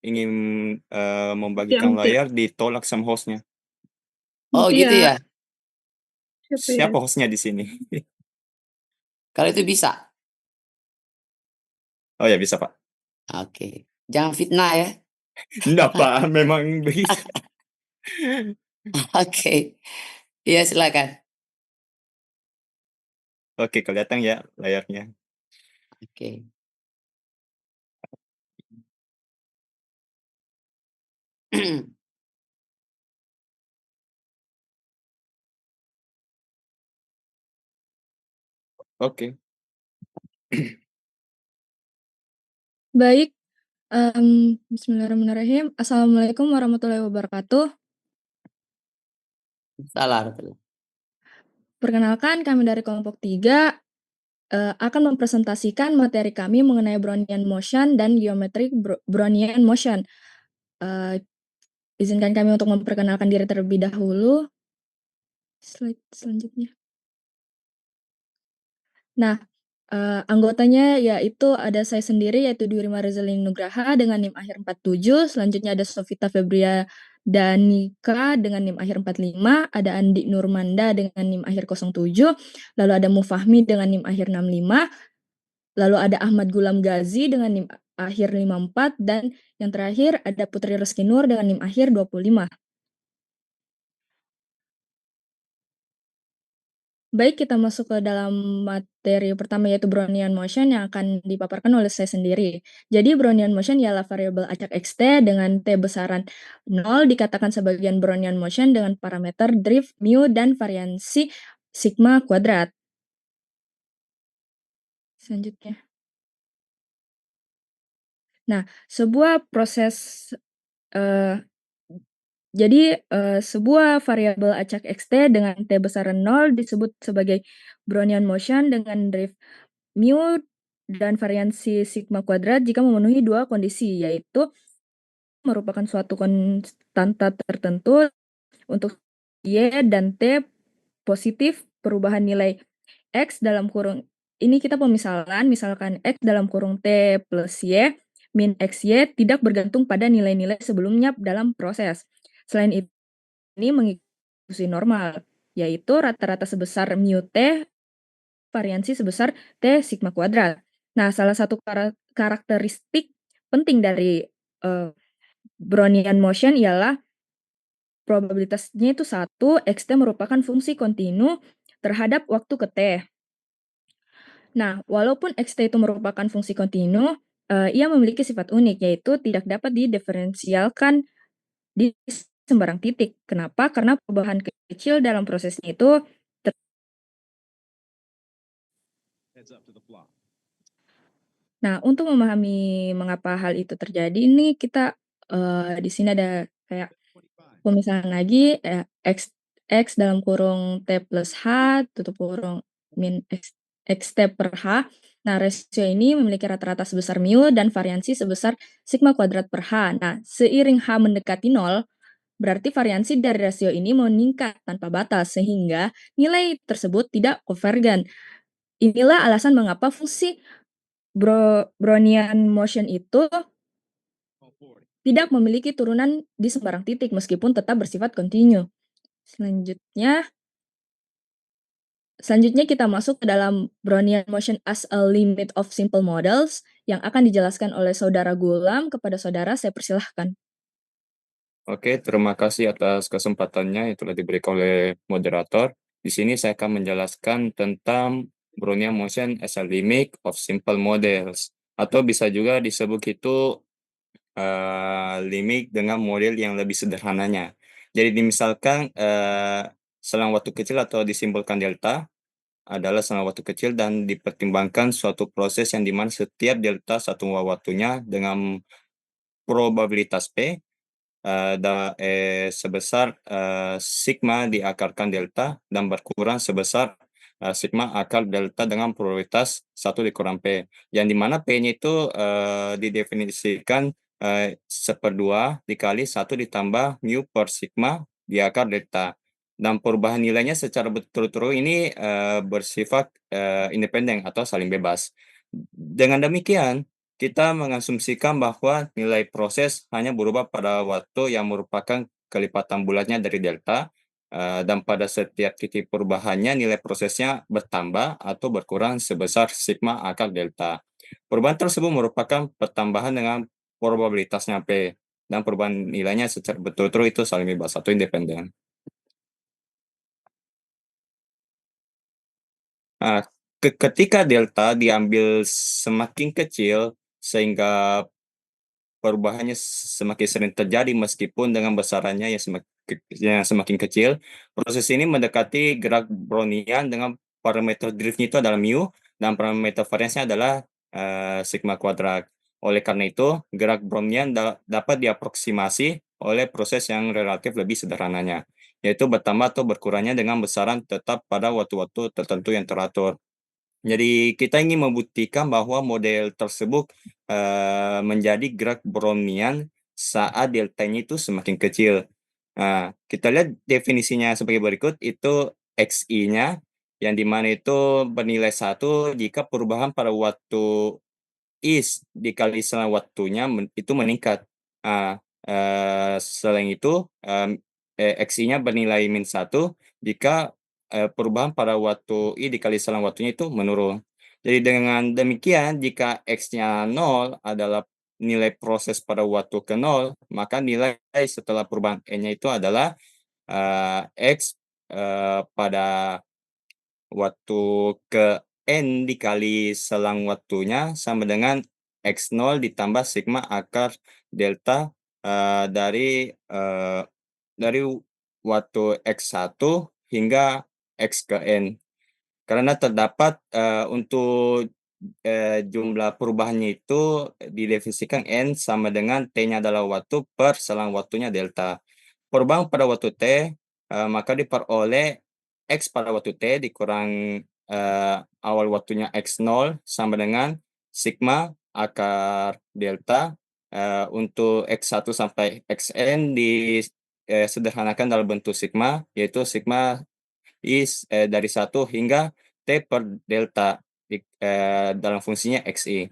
ingin, membagikan Diam, layar ditolak sama host-nya. Oh gitu gitu ya. ya? Siapa ya? Siapa host-nya di sini? Kalau itu bisa. Oh ya bisa, Pak. Oke. Jangan fitnah ya. Enggak, Pak, memang begitu. Oke. Iya silakan. Oke, kelihatan ya layarnya. Oke. Oke. Baik, bismillahirrahmanirrahim. Assalamualaikum warahmatullahi wabarakatuh. Salah. Betul. Perkenalkan, kami dari kelompok 3 akan mempresentasikan materi kami mengenai Brownian motion dan geometric Brownian motion. Izinkan kami untuk memperkenalkan diri terlebih dahulu. Slide selanjutnya. Nah, anggotanya yaitu ada saya sendiri, yaitu Dwi Rima Rizalini Nugraha dengan NIM akhir 47, selanjutnya ada Sofita Febria Danika dengan NIM akhir 45, ada Andi Nurmanda dengan NIM akhir 07, lalu ada Mufahmi dengan NIM akhir 65, lalu ada Ahmad Gulam Ghazi dengan NIM akhir 54, dan yang terakhir ada Putri Reski Nur dengan NIM akhir 25. Baik, kita masuk ke dalam materi pertama yaitu Brownian motion yang akan dipaparkan oleh saya sendiri. Jadi Brownian motion ialah variabel acak Xt dengan T besaran 0 dikatakan sebagian Brownian motion dengan parameter drift, mu, dan variansi sigma kuadrat. Selanjutnya. Nah, sebuah proses sebuah variabel acak Xt dengan T besaran 0 disebut sebagai Brownian motion dengan drift mu dan variansi sigma kuadrat jika memenuhi dua kondisi, yaitu merupakan suatu konstanta tertentu untuk Y dan T positif, perubahan nilai X dalam kurung, ini kita pemisalan, misalkan X dalam kurung T plus Y, min XY tidak bergantung pada nilai-nilai sebelumnya dalam proses. Selain itu, ini mengikuti normal, yaitu rata-rata sebesar mu T, variansi sebesar T sigma kuadrat. Nah, salah satu karakteristik penting dari Brownian motion ialah probabilitasnya itu 1, Xt merupakan fungsi kontinu terhadap waktu ke T. Nah, walaupun Xt itu merupakan fungsi kontinu, ia memiliki sifat unik, yaitu tidak dapat didiferensialkan di sembarang titik. Kenapa? Karena perubahan kecil dalam prosesnya itu Nah, untuk memahami mengapa hal itu terjadi, ini kita di sini ada kayak pemisahan lagi, X X dalam kurung T plus H, tutup kurung min X T per H. Nah, rasio ini memiliki rata-rata sebesar mu dan variansi sebesar sigma kuadrat per H. Nah, seiring H mendekati 0, berarti variansi dari rasio ini meningkat tanpa batas, sehingga nilai tersebut tidak konvergen. Inilah alasan mengapa fungsi Brownian motion itu tidak memiliki turunan di sembarang titik meskipun tetap bersifat kontinu. Selanjutnya kita masuk ke dalam Brownian motion as a limit of simple models yang akan dijelaskan oleh Saudara Gulam kepada saudara, saya persilahkan. Oke, terima kasih atas kesempatannya yang telah diberikan oleh moderator. Di sini saya akan menjelaskan tentang Brownian motion as a limit of simple models, atau bisa juga disebut itu limit dengan model yang lebih sederhananya. Jadi misalkan selang waktu kecil atau disimbolkan delta adalah selang waktu kecil dan dipertimbangkan suatu proses yang dimana setiap delta satu waktunya dengan probabilitas P sebesar sigma diakarkan delta dan berkurang sebesar sigma akar delta dengan probabilitas 1 dikurang P. Yang dimana P-nya itu didefinisikan 1/2 dikali 1 ditambah mu per sigma di akar delta. Dan perubahan nilainya secara berturut-turut ini bersifat independen atau saling bebas. Dengan demikian, kita mengasumsikan bahwa nilai proses hanya berubah pada waktu yang merupakan kelipatan bulatnya dari delta, dan pada setiap titik perubahannya nilai prosesnya bertambah atau berkurang sebesar sigma akar delta. Perubahan tersebut merupakan pertambahan dengan probabilitasnya P, dan perubahan nilainya secara betul-betul itu saling bebas atau independen. Nah, ketika delta diambil semakin kecil sehingga perubahannya semakin sering terjadi meskipun dengan besarannya yang semakin kecil. Proses ini mendekati gerak Brownian dengan parameter driftnya itu adalah mu dan parameter variansnya adalah sigma kuadrat. Oleh karena itu, gerak Brownian dapat diaproksimasi oleh proses yang relatif lebih sederhananya, yaitu bertambah atau berkurangnya dengan besaran tetap pada waktu-waktu tertentu yang teratur. Jadi kita ingin membuktikan bahwa model tersebut menjadi gerak Brownian saat deltanya itu semakin kecil. Nah, kita lihat definisinya sebagai berikut, itu XI-nya yang dimana itu bernilai 1 jika perubahan pada waktu dikali selang waktunya itu meningkat. Nah, selain itu, XI-nya bernilai -1 jika, perubahan pada waktu dikali selang waktunya itu menurun. Jadi dengan demikian jika X-nya 0 adalah nilai proses pada waktu ke 0, maka nilai setelah perubahan N-nya itu adalah, X, pada waktu ke N dikali selang waktunya sama dengan X0 ditambah sigma akar delta, dari waktu X1 hingga X ke N. Karena terdapat, untuk, jumlah perubahannya itu didefinisikan N sama dengan T-nya adalah waktu per selang waktunya delta. Perubahan pada waktu T, maka diperoleh X pada waktu T dikurang, awal waktunya X0 sama dengan sigma akar delta, untuk X1 sampai Xn sederhanakan dalam bentuk sigma, yaitu sigma dari 1 hingga T per delta dalam fungsinya XI.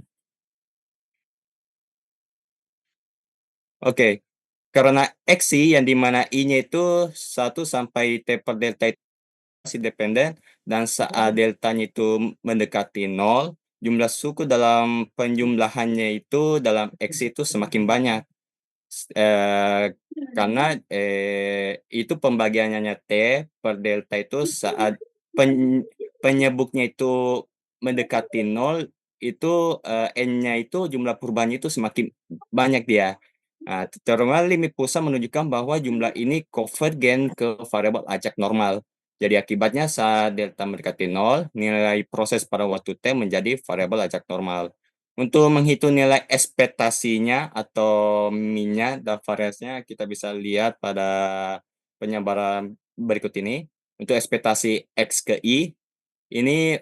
Oke, karena XI yang di mana I-nya itu 1 sampai T per delta itu masih dependen dan saat deltanya itu mendekati 0, jumlah suku dalam penjumlahannya itu dalam XI itu semakin banyak. Karena, itu pembagiannya T per delta itu saat penyebuknya itu mendekati 0, itu, N-nya itu jumlah perubahannya itu semakin banyak dia. Nah, teorema limit pusat menunjukkan bahwa jumlah ini konvergen ke variabel acak normal. Jadi akibatnya saat delta mendekati 0, nilai proses pada waktu T menjadi variabel acak normal. Untuk menghitung nilai ekspektasinya atau min-nya dan variansnya kita bisa lihat pada penyebaran berikut ini. Untuk ekspektasi X ke I, ini,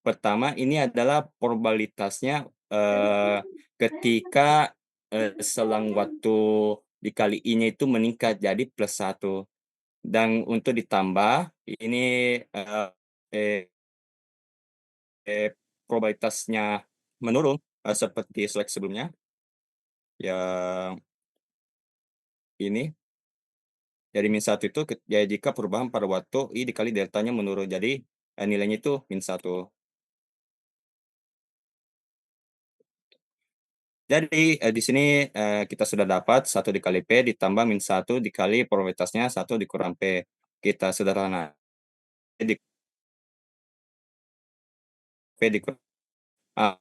pertama ini adalah probabilitasnya, ketika, selang waktu dikali I-nya itu meningkat jadi +1. Dan untuk ditambah ini, eee probabilitasnya menurun, seperti slide sebelumnya, yang ini, jadi -1 itu ya jika perubahan pada waktu I dikali deltanya menurun, jadi, nilainya itu -1. Jadi, di sini, kita sudah dapat 1 dikali P ditambah -1 dikali probabilitasnya 1 dikurang P. Kita sederhana di P dikurang A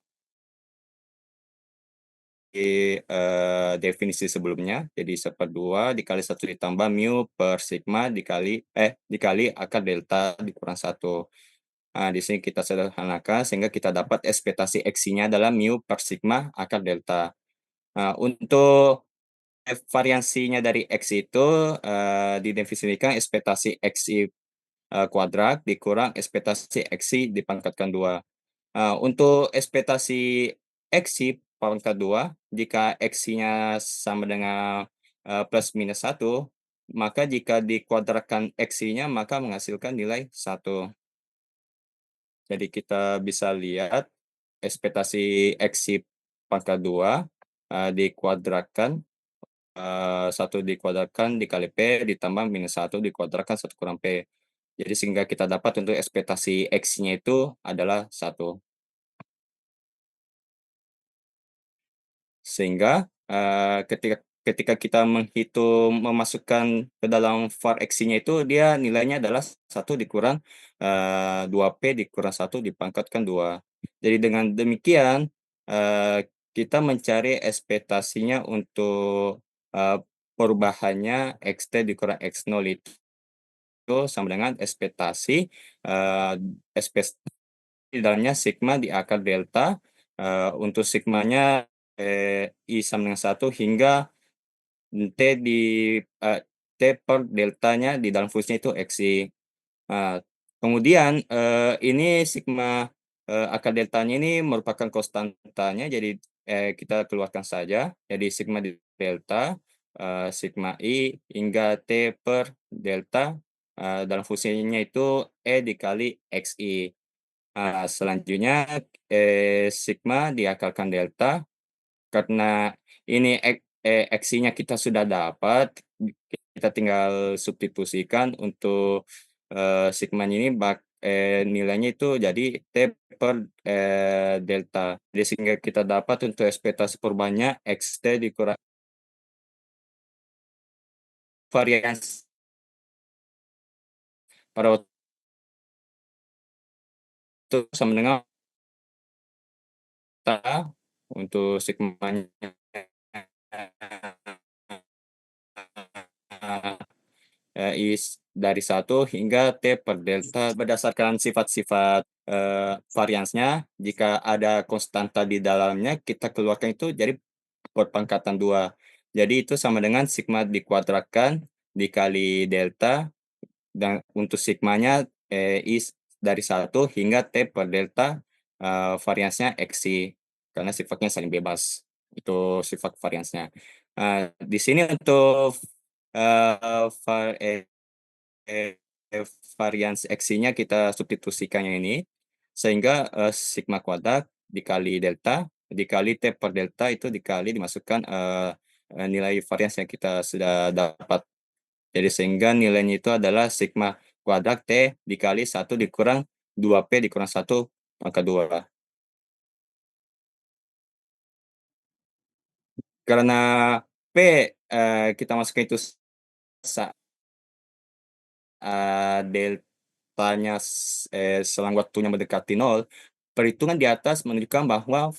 definisi sebelumnya, jadi 1/2 dikali 1 ditambah mu per sigma dikali akar delta dikurang 1. Nah, di sini kita sederhanakan sehingga kita dapat ekspektasi X-nya adalah mu per sigma akar delta. Nah, untuk variansinya dari X itu, didefinisikan ekspektasi XI, kuadrat dikurang ekspektasi XI dipangkatkan 2. Untuk ekspektasi XI pangkat 2, jika XI-nya sama dengan, plus minus 1, maka jika dikuadratkan XI-nya maka menghasilkan nilai 1. Jadi kita bisa lihat ekspektasi X pangkat 2, dikuadratkan, 1 dikuadratkan dikali P ditambah minus 1 dikuadratkan 1 kurang P. Jadi sehingga kita dapat untuk ekspektasi X-nya itu adalah 1. Sehingga, ketika ketika kita memasukkan ke dalam var X-nya itu dia nilainya adalah 1 dikurang, 2P dikurang 1 dipangkatkan 2. Jadi dengan demikian, kita mencari ekspektasinya untuk, perubahannya Xt dikurang X0 itu sama dengan ekspektasi, eee, di dalamnya sigma di akar delta, untuk sigmanya, I sama dengan 1 hingga T di T per deltanya di dalam fungsinya itu Xi. Nah, kemudian, ini sigma, akar deltanya ini merupakan konstantanya jadi, kita keluarkan saja. Jadi sigma di delta, sigma I hingga T per delta, dalam fungsinya itu E dikali Xi. Selanjutnya, sigma diakarkan delta, karena ini X-nya kita sudah dapat, kita tinggal substitusikan untuk, sigmanya ini nilainya itu jadi T per, delta. Jadi sehingga kita dapat untuk ekspektasi perubahannya Xt dikurang varians pada waktu sama dengan delta untuk sigmanya dari 1 hingga T per delta berdasarkan sifat-sifat, variansnya, jika ada konstanta di dalamnya kita keluarkan itu jadi berpangkatan 2. Jadi itu sama dengan sigma dikuadratkan dikali delta dan untuk sigmanya, dari 1 hingga T per delta, variansnya Xi, karena sifatnya saling bebas, itu sifat variansnya. Di sini untuk, var varians Xi-nya kita substitusikan yang ini, sehingga, sigma kuadrat dikali delta, dikali T per delta itu dikali dimasukkan, nilai varians yang kita sudah dapat. Jadi sehingga nilainya itu adalah sigma kuadrat T dikali 1 dikurang 2P dikurang 1 pangkat 2. Karena P, kita masukkan itu sa deltanya selang waktunya mendekati 0, perhitungan di atas menunjukkan bahwa,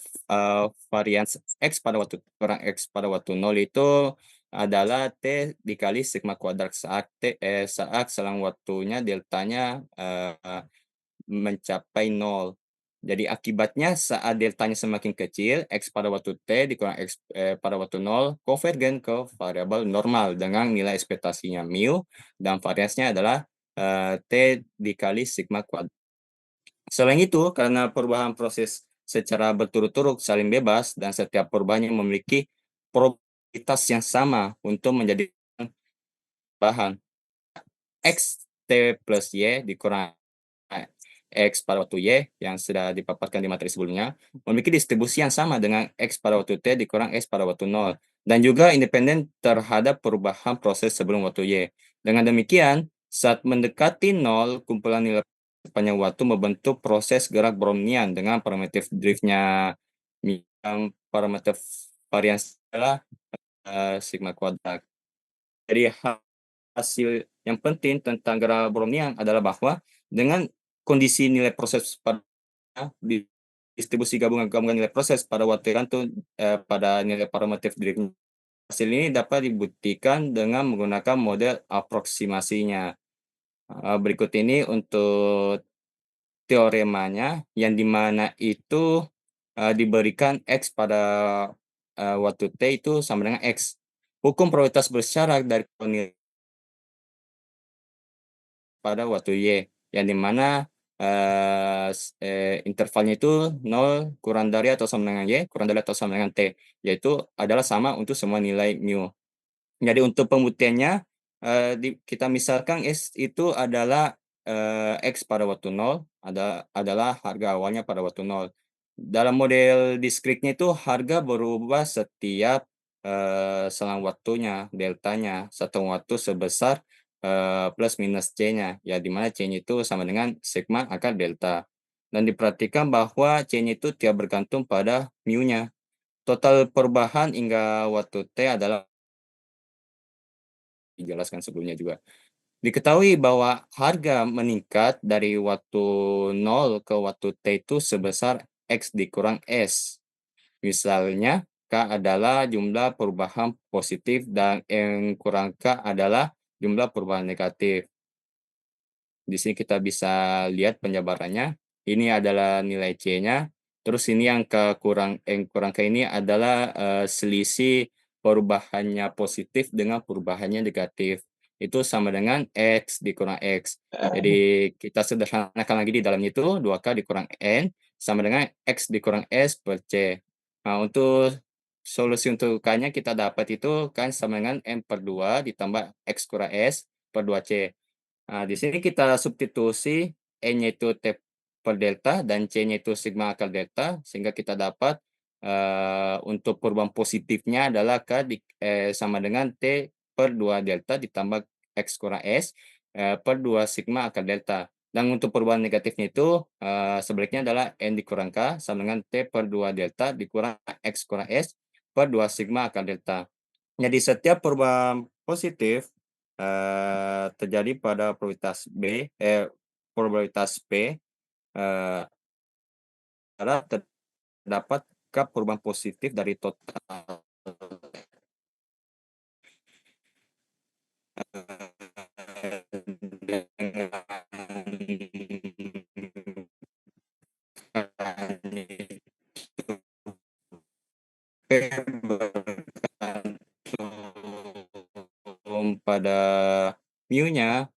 varians X pada waktu kurang X pada waktu 0 itu adalah T dikali sigma kuadrat saat selang waktunya deltanya, mencapai 0. Jadi akibatnya saat deltanya semakin kecil, X pada waktu T dikurang X, pada waktu 0 konvergen ke variabel normal dengan nilai ekspektasinya mu dan variansnya adalah, T dikali sigma kuadrat. Selain itu, karena perubahan proses secara berturut-turut saling bebas dan setiap perubahannya memiliki probabilitas yang sama untuk menjadi bahan, X T plus Y dikurang X pada waktu Y yang sudah dipaparkan di materi sebelumnya, memiliki distribusi yang sama dengan X pada waktu T dikurang X pada waktu 0, dan juga independen terhadap perubahan proses sebelum waktu Y. Dengan demikian, saat mendekati 0, kumpulan nilai sepanjang waktu membentuk proses gerak Brownian dengan parameter driftnya yang parameter varians adalah, sigma kuadrat. Jadi hasil yang penting tentang gerak Brownian adalah bahwa dengan kondisi nilai proses pada di distribusi gabungan-gabungan nilai proses pada waktu tertentu, pada nilai parameter driven. Hasil ini dapat dibuktikan dengan menggunakan model aproksimasinya. Berikut ini untuk teoremanya yang di mana itu, diberikan X pada, waktu T itu sama dengan X. Hukum probabilitas bersyarat dari pada waktu Y, yang di mana, intervalnya itu 0 kurang dari atau sama dengan Y, kurang dari atau sama dengan T, yaitu adalah sama untuk semua nilai mu. Jadi untuk pembuktiannya, kita misalkan S itu adalah, X pada waktu 0 adalah harga awalnya pada waktu 0. dalam model discrete-nya itu harga berubah setiap selang waktunya, deltanya, satu waktu sebesar plus minus C-nya, ya di mana C-nya itu sama dengan sigma akar delta. Dan diperhatikan bahwa C-nya itu tidak bergantung pada mu-nya. Total perubahan hingga waktu T adalah dijelaskan sebelumnya juga. Diketahui bahwa harga meningkat dari waktu 0 ke waktu T itu sebesar X dikurang S. Misalnya, K adalah jumlah perubahan positif dan N kurang K adalah jumlah perubahan negatif. Di sini kita bisa lihat penjabarannya. Ini adalah nilai C-nya. Terus ini yang K kurang N kurang K ini adalah selisih perubahannya positif dengan perubahannya negatif. Itu sama dengan X dikurang X. Jadi kita sederhanakan lagi di dalamnya itu 2K dikurang N sama dengan X dikurang S per C. Nah, untuk solusi untuk K-nya kita dapat itu kan sama dengan N per 2 ditambah X kurang S per 2C. Nah, di sini kita substitusi E-nya itu T per delta dan C-nya itu sigma akar delta, sehingga kita dapat untuk perubahan positifnya adalah sama dengan T per 2 delta ditambah X kurang S per 2 sigma akar delta. Dan untuk perubahan negatifnya itu sebaliknya adalah N dikurang K sama dengan T per 2 delta dikurang X kurang S per 2 sigma akar delta. Jadi setiap perubahan positif terjadi pada probabilitas P adalah terdapat perubahan positif dari total pada mu-nya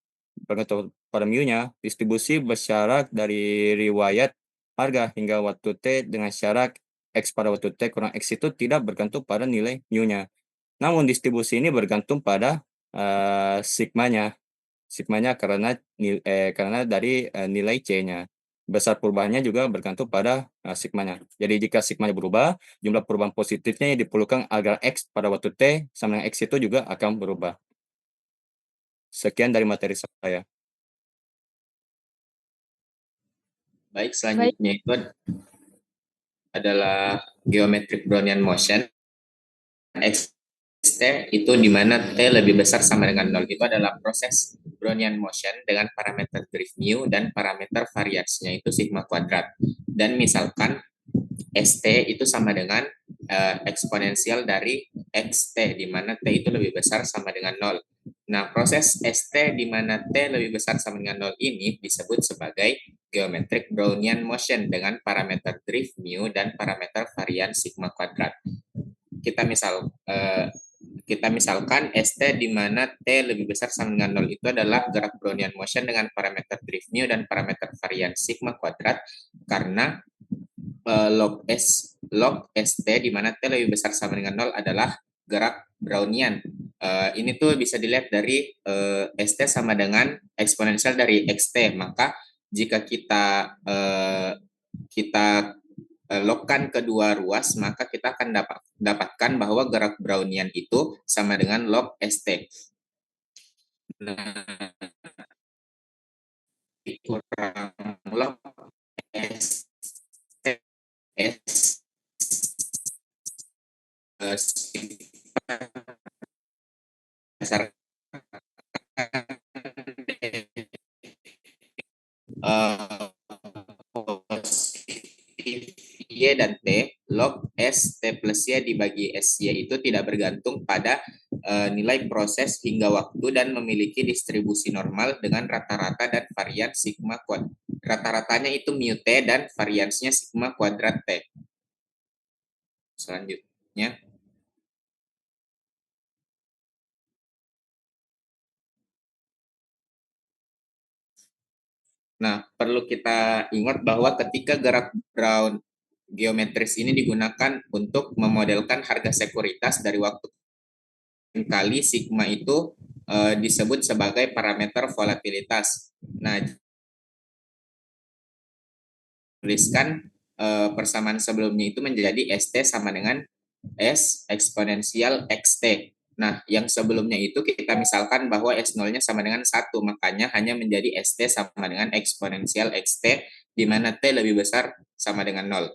pada mu-nya, distribusi bersyarat dari riwayat harga hingga waktu T dengan syarat X pada waktu T kurang X itu tidak bergantung pada nilai mu-nya. Namun distribusi ini bergantung pada sigmanya. Sigmanya karena dari nilai C-nya. Besar perubahannya juga bergantung pada sigmanya. Jadi jika sigmanya berubah, jumlah perubahan positifnya yang diperlukan agar X pada waktu T sama dengan X itu juga akan berubah. Sekian dari materi saya. Baik, selanjutnya itu adalah geometric Brownian motion. XT itu di mana T lebih besar sama dengan 0. Itu adalah proses Brownian motion dengan parameter drift mu dan parameter variasinya itu sigma kuadrat. Dan misalkan ST itu sama dengan eksponensial dari XT, di mana T itu lebih besar sama dengan 0. Nah, proses ST di mana T lebih besar sama dengan 0 ini disebut sebagai geometric Brownian motion dengan parameter drift mu dan parameter varian sigma kuadrat. Kita misalkan ST di mana T lebih besar sama dengan 0 itu adalah gerak Brownian motion dengan parameter drift mu dan parameter varian sigma kuadrat, karena log ST di mana T lebih besar sama dengan 0 adalah gerak Brownian. Ini tuh bisa dilihat dari ST sama dengan eksponensial dari XT. Maka jika kita logkan kedua ruas, maka kita akan dapatkan bahwa gerak Brownian itu sama dengan log ST. Nah, kurang log ST Y dan T, log S T plus Y dibagi SY itu tidak bergantung pada nilai proses hingga waktu dan memiliki distribusi normal dengan rata-rata dan varian sigma kuadrat. Rata-ratanya itu mu T dan variansinya sigma kuadrat T. Selanjutnya. Nah, perlu kita ingat bahwa ketika gerak Brown geometris ini digunakan untuk memodelkan harga sekuritas dari waktu kali sigma itu disebut sebagai parameter volatilitas. Nah, tuliskan persamaan sebelumnya itu menjadi ST sama dengan S eksponensial XT. Nah, yang sebelumnya itu kita misalkan bahwa S0-nya sama dengan 1, makanya hanya menjadi ST sama dengan eksponensial XT, di mana T lebih besar sama dengan 0.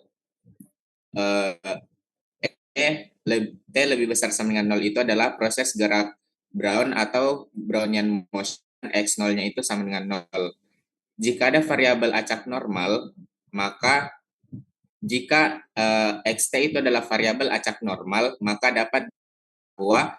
T lebih besar sama dengan 0 itu adalah proses gerak Brown atau Brownian motion, X0-nya itu sama dengan 0. Jika ada variabel acak normal, maka jika XT itu adalah variabel acak normal, maka dapat bahwa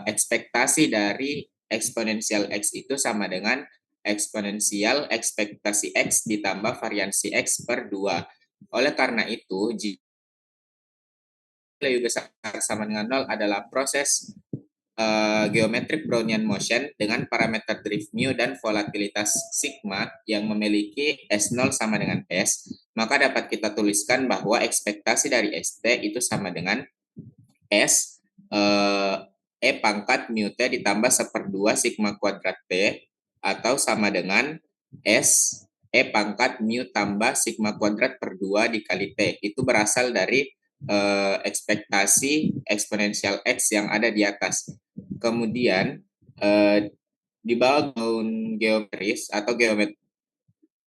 ekspektasi dari eksponensial X itu sama dengan eksponensial ekspektasi X ditambah variansi X per 2. Oleh karena itu, jika lebih besar sama dengan 0 adalah proses geometric Brownian motion dengan parameter drift mu dan volatilitas sigma yang memiliki S0 sama dengan S, maka dapat kita tuliskan bahwa ekspektasi dari ST itu sama dengan S pangkat mu T ditambah 1/2 sigma kuadrat T, atau sama dengan S pangkat mu tambah sigma kuadrat per 2 dikali T. Itu berasal dari ekspektasi eksponensial X yang ada di atas. Kemudian di bawah gaun geometris atau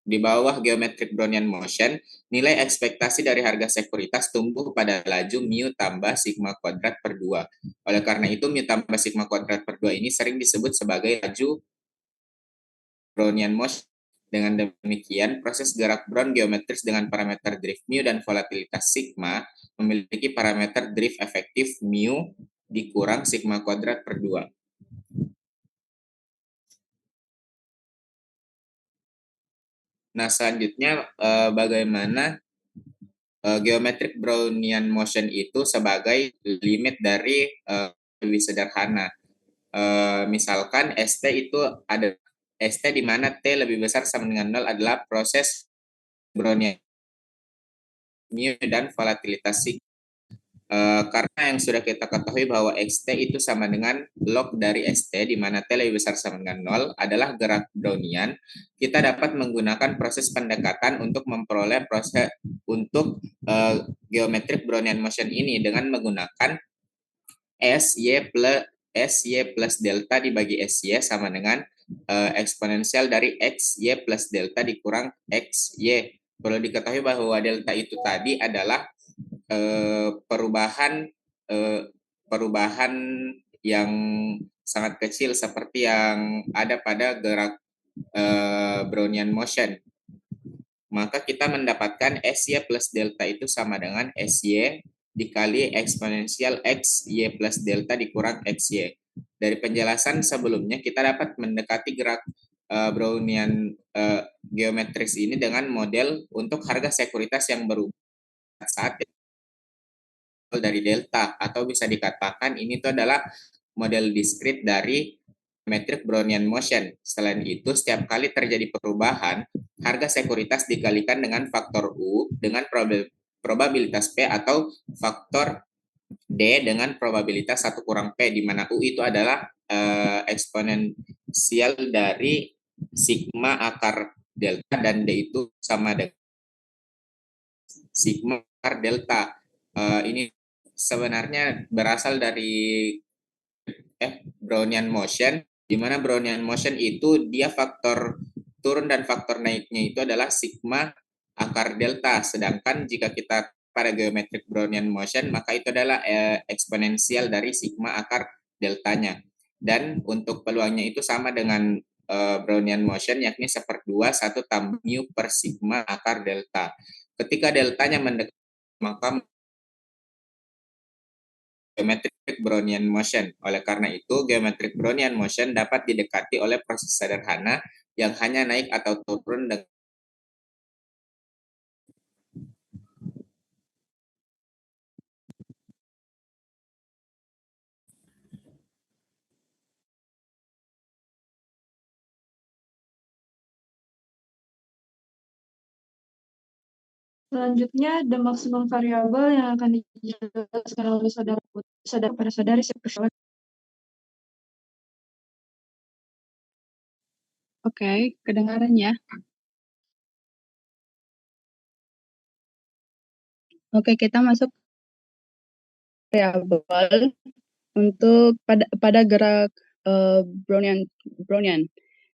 di bawah geometric Brownian motion, nilai ekspektasi dari harga sekuritas tumbuh pada laju mu tambah sigma kuadrat per 2. Oleh karena itu, mu tambah sigma kuadrat per 2 ini sering disebut sebagai laju Brownian motion. Dengan demikian, proses gerak Brown geometris dengan parameter drift mu dan volatilitas sigma memiliki parameter drift efektif mu dikurang sigma kuadrat per 2. Nah, selanjutnya bagaimana geometric Brownian motion itu sebagai limit dari lebih sederhana. Misalkan ST itu ada ST di mana T lebih besar sama dengan 0 adalah proses Brownian mu dan volatilitas sigma. Karena yang sudah kita ketahui bahwa XT itu sama dengan log dari ST, di mana T lebih besar sama dengan 0, adalah gerak Brownian, kita dapat menggunakan proses pendekatan untuk memperoleh proses untuk geometric Brownian motion ini dengan menggunakan SY plus delta dibagi SY sama dengan eksponensial dari XY plus delta dikurang XY. Perlu diketahui bahwa delta itu tadi adalah perubahan yang sangat kecil seperti yang ada pada gerak Brownian motion. Maka kita mendapatkan SY plus delta itu sama dengan SY dikali eksponensial XY plus delta dikurang XY. Dari penjelasan sebelumnya kita dapat mendekati gerak Brownian geometris ini dengan model untuk harga sekuritas yang berubah saat dari delta, atau bisa dikatakan ini tuh adalah model diskrit dari geometric Brownian motion. Selain itu, setiap kali terjadi perubahan, harga sekuritas dikalikan dengan faktor U dengan probabilitas P atau faktor D dengan probabilitas 1 kurang P, di mana U itu adalah eksponensial dari sigma akar delta dan D itu sama dengan sigma akar delta. Ini sebenarnya berasal dari Brownian motion, di mana Brownian motion itu dia faktor turun dan faktor naiknya itu adalah sigma akar delta, sedangkan jika kita pada geometric Brownian motion maka itu adalah eksponensial dari sigma akar deltanya. Dan untuk peluangnya itu sama dengan Brownian motion, yakni 1/2 1 tambah mu per sigma akar delta. Ketika deltanya mendekat, maka geometric Brownian motion. Oleh karena itu, geometric Brownian motion dapat didekati oleh proses sederhana yang hanya naik atau turun dengan Selanjutnya, the maximum variable yang akan dijelaskan oleh saudara pada saudari. Oke, kedengaran ya? Oke, kita masuk variabel untuk pada gerak Brownian.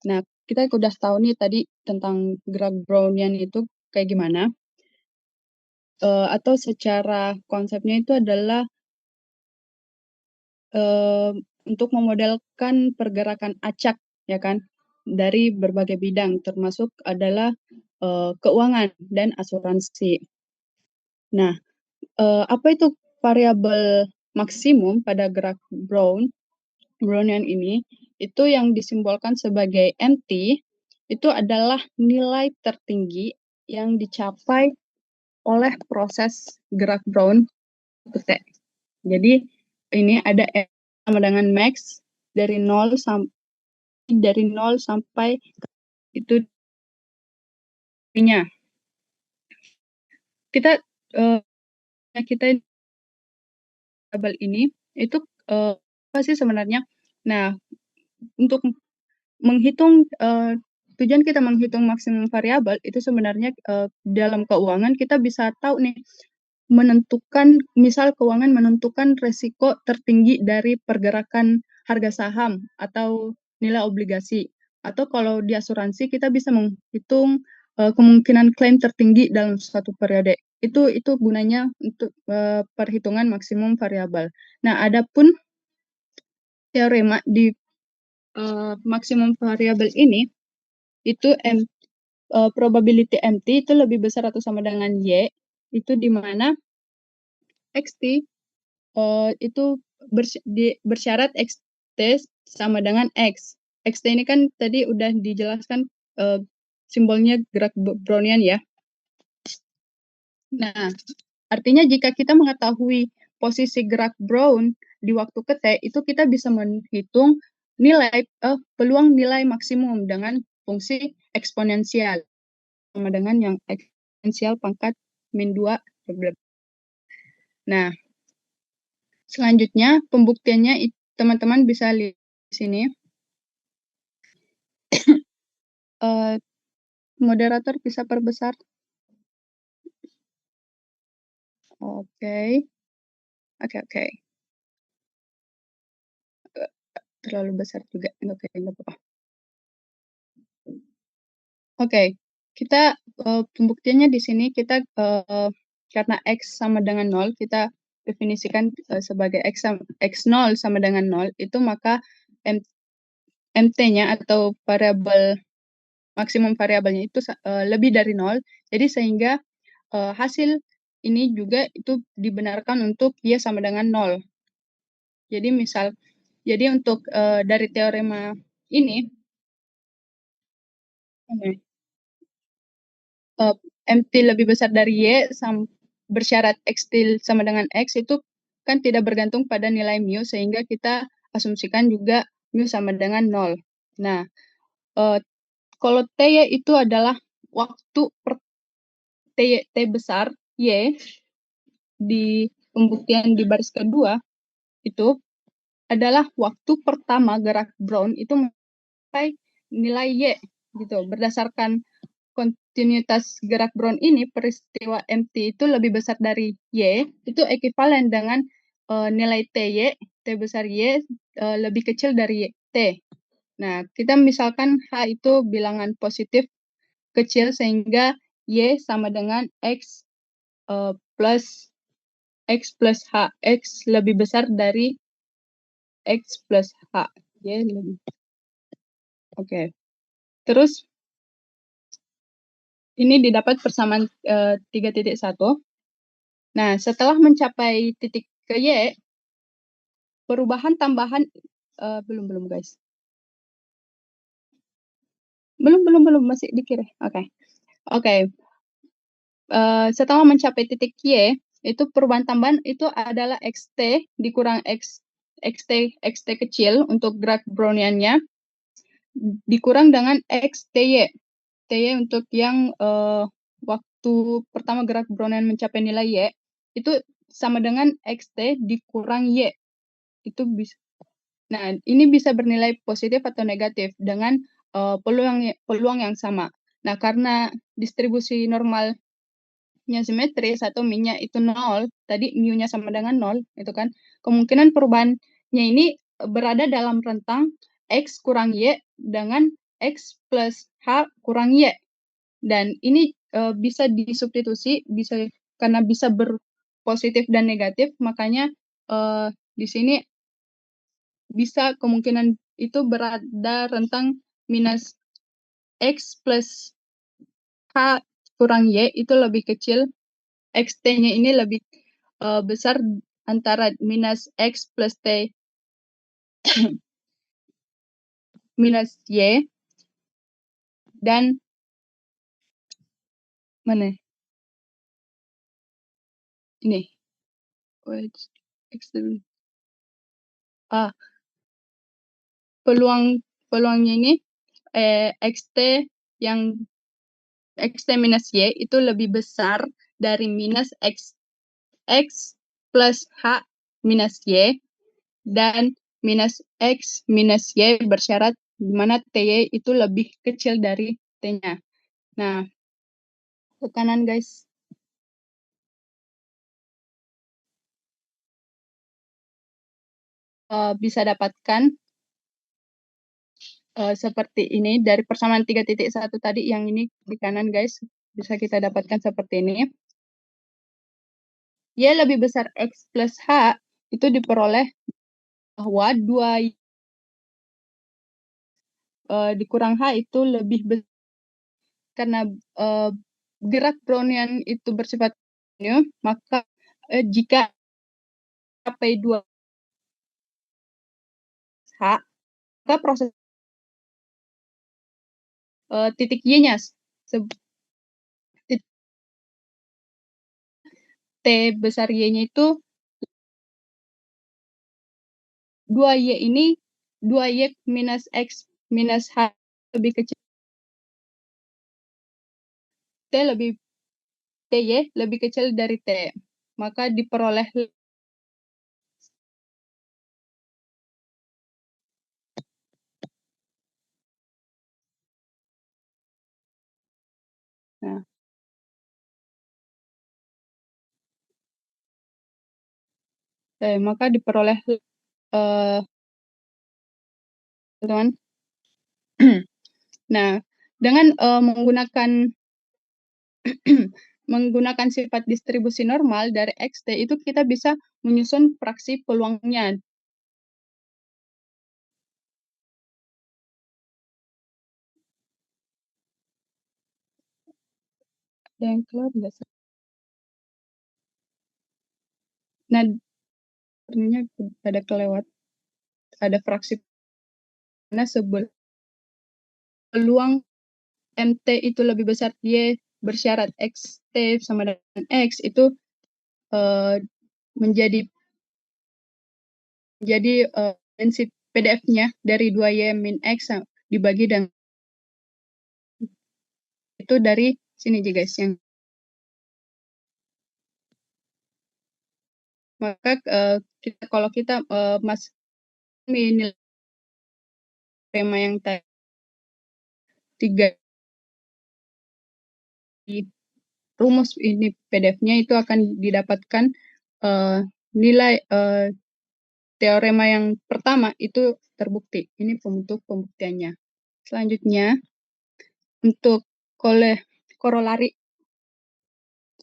Nah, kita udah tahu nih tadi tentang gerak Brownian itu kayak gimana. Atau secara konsepnya itu adalah untuk memodelkan pergerakan acak, ya kan, dari berbagai bidang, termasuk adalah keuangan dan asuransi. Nah, apa itu variabel maksimum pada gerak Brownian ini? Itu yang disimbolkan sebagai MT, itu adalah nilai tertinggi yang dicapai oleh proses gerak Brown ke T. Jadi ini ada M sama dengan max dari 0 sampai itu nya. Kita variabel ini itu apa sih sebenarnya? Nah, untuk menghitung tujuan kita menghitung maksimum variabel itu sebenarnya dalam keuangan kita bisa tahu nih misal keuangan menentukan resiko tertinggi dari pergerakan harga saham atau nilai obligasi. Atau kalau di asuransi kita bisa menghitung kemungkinan klaim tertinggi dalam suatu periode. Itu gunanya untuk perhitungan maksimum variabel. Nah, adapun teorema di maksimum variabel ini itu probability MT itu lebih besar atau sama dengan Y, itu di mana XT itu bersyarat XT sama dengan X. XT ini kan tadi udah dijelaskan simbolnya gerak Brownian ya. Nah, artinya jika kita mengetahui posisi gerak Brown di waktu ke T, itu kita bisa menghitung peluang nilai maksimum dengan fungsi eksponensial sama dengan yang eksponensial pangkat min 2. Nah, selanjutnya pembuktiannya teman-teman bisa lihat di sini. Moderator bisa perbesar. Oke. Terlalu besar juga. Oke, nggak apa-apa. Oke, kita pembuktiannya di sini kita karena X sama dengan 0, kita definisikan sebagai X0 sama dengan 0, itu maka MT-nya atau variabel maksimum variabelnya itu lebih dari 0, jadi sehingga hasil ini juga itu dibenarkan untuk Y sama dengan 0. Jadi untuk dari teorema ini, MT lebih besar dari Y bersyarat XT sama dengan X itu kan tidak bergantung pada nilai mu, sehingga kita asumsikan juga mu sama dengan 0. Nah, kalau T itu adalah waktu per T besar Y di pembuktian di baris kedua, itu adalah waktu pertama gerak Brown itu mencapai nilai Y gitu. Berdasarkan kontinuitas gerak Brown ini, peristiwa MT itu lebih besar dari Y, itu ekivalen dengan nilai TY, T besar Y lebih kecil dari T. Nah, kita misalkan H itu bilangan positif kecil sehingga Y sama dengan X plus H. X lebih besar dari X plus H. Y lebih. Oke. Terus ini didapat persamaan 3.1. Nah, setelah mencapai titik ke Y, perubahan tambahan belum guys. Belum masih di kiri. Oke. Setelah mencapai titik Y, itu perubahan tambahan itu adalah XT dikurang XT kecil untuk gerak Browniannya dikurang dengan XTY. TY untuk yang waktu pertama gerak Brownian mencapai nilai Y itu sama dengan XT dikurang Y. Itu bisa. Nah, ini bisa bernilai positif atau negatif dengan peluang yang sama. Nah, karena distribusi normal nya simetris atau min-nya itu 0, tadi mu-nya sama dengan 0, itu kan. Kemungkinan perubahannya ini berada dalam rentang X kurang Y dengan X plus H kurang Y. Dan ini bisa disubstitusi, karena bisa berpositif dan negatif, makanya di sini bisa kemungkinan itu berada rentang minus X plus H kurang Y itu lebih kecil, XT-nya ini lebih besar antara minus X plus T minus Y, dan mana ini peluangnya ini XT minus Y itu lebih besar dari minus X plus H minus Y, dan minus X minus Y bersyarat di mana TY itu lebih kecil dari T-nya. Nah, ke kanan guys. Bisa dapatkan seperti ini dari persamaan 3.1 tadi, yang ini di kanan guys, bisa kita dapatkan seperti ini. Y lebih besar X plus H itu diperoleh bahwa 2 dikurang H itu lebih besar, karena gerak Brownian itu bersifat kontinue, maka jika sampai 2 H, maka proses titik Y-nya T besar Y-nya itu 2Y ini 2Y minus X minus H lebih kecil, TY lebih kecil dari T, maka diperoleh maka diperoleh teman. Nah, dengan menggunakan sifat distribusi normal dari XT itu kita bisa menyusun fraksi peluangnya. Ada yang keluar nggak sih? Nah, ternyata ada kelewat. Ada fraksi karena peluang MT itu lebih besar Y bersyarat XT sama dengan X itu menjadi prinsip PDF-nya dari 2Y min X dibagi dengan itu dari sini juga guys, yang maka kalau kita nilai tema yang tadi 3 di rumus ini PDF-nya itu akan didapatkan nilai teorema yang pertama itu terbukti. Ini bentuk pembuktiannya. Selanjutnya untuk korolari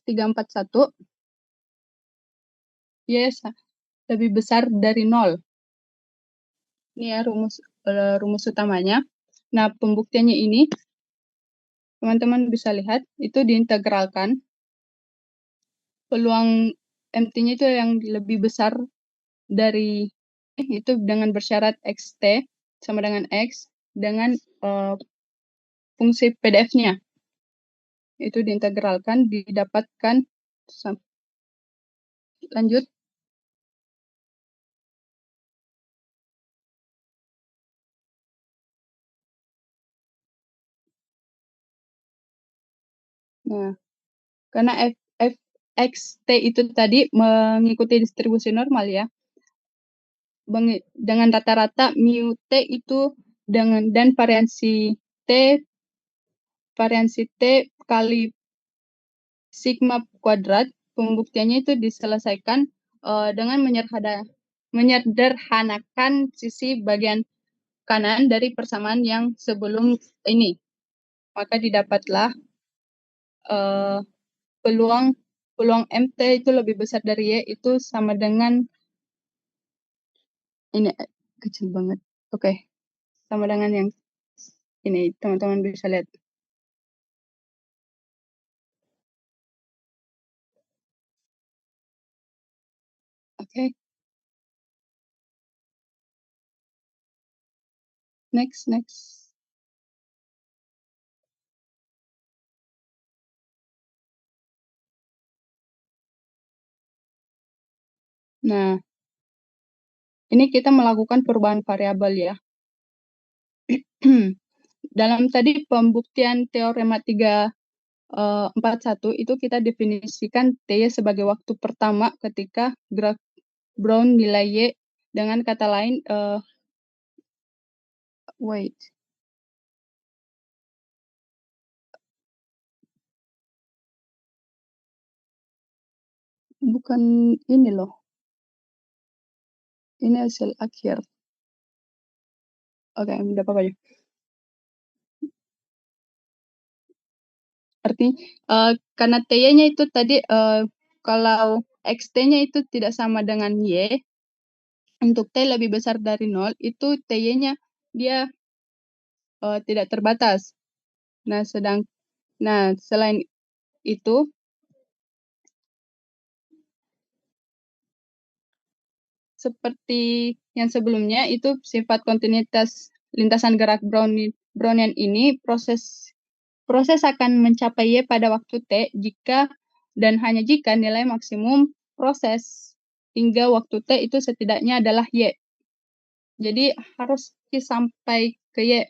341, yes, lebih besar dari 0. Ini ya rumus utamanya. Nah, pembuktiannya ini teman-teman bisa lihat itu diintegralkan. Peluang MT-nya itu yang lebih besar dari itu dengan bersyarat XT sama dengan X dengan fungsi PDF-nya. Itu diintegralkan, didapatkan. Lanjut. Nah, karena XT itu tadi mengikuti distribusi normal ya. Dengan rata-rata mu T itu dan variansi T kali sigma kuadrat, pembuktiannya itu diselesaikan dengan menyederhanakan sisi bagian kanan dari persamaan yang sebelum ini. Maka didapatlah peluang MT itu lebih besar dari Y itu sama dengan ini kecil banget. Oke. Sama dengan yang ini, teman-teman bisa lihat. Oke. Next. Nah, ini kita melakukan perubahan variabel ya. Dalam tadi pembuktian teorema 341 itu kita definisikan T sebagai waktu pertama ketika gerak Brown nilai Y, dengan kata lain bukan ini loh. Ini hasil akhir. Oke, tidak apa-apa ya. Artinya karena T-nya itu tadi kalau XT-nya itu tidak sama dengan Y, untuk T lebih besar dari 0, itu T-nya dia tidak terbatas. Nah, selain itu, seperti yang sebelumnya, itu sifat kontinuitas lintasan gerak Brownian ini proses akan mencapai Y pada waktu T jika dan hanya jika nilai maksimum proses hingga waktu T itu setidaknya adalah Y. Jadi harus sampai ke Y.